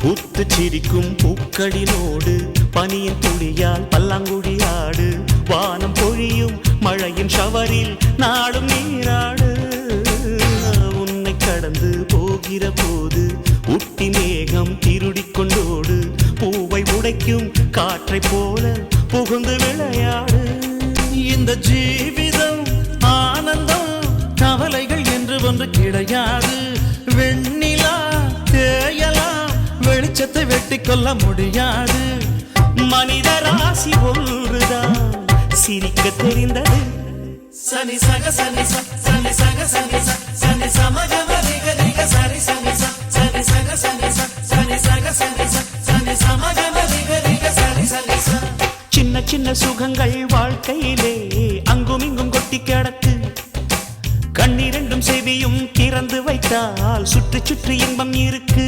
பூத்து சிரிக்கும் பூக்களினோடு பனியின் துளியால் பல்லாங்குழி ஆடு வானம் பொழியும் மழையின் ஷவரில் நாடும் நீராடு உன்னை கடந்து போகிற போது உட்டி மேகம் திருடிக் கொண்டோடு பூவை உடைக்கும் காற்றை போல புகுந்து விளையாடு இந்த ஜீவிதம் ஆனந்தம் கவலைகள் என்று ஒன்று கிடையாது வெண்ணிலா தேயலாம் வெளிச்சத்தை வெட்டி கொள்ள முடியாது மனித ராசி ஒன்றுதான் சிரிக்க தெரிந்தது சனி சக சனி சனி சக சனி சனி சமகமரிக சரி சனி சனி சக சனி சனி சக சனி சனி சமகமரிக சரி சனி சின்ன சின்ன சுகங்கள் வாழ்க்கையிலே அங்கும் இங்கும் கொட்டி கிடக்கு கண்ணிரண்டும் செவியும் திறந்து வைத்தால் சுற்றி சுற்றி இன்பம் இருக்கு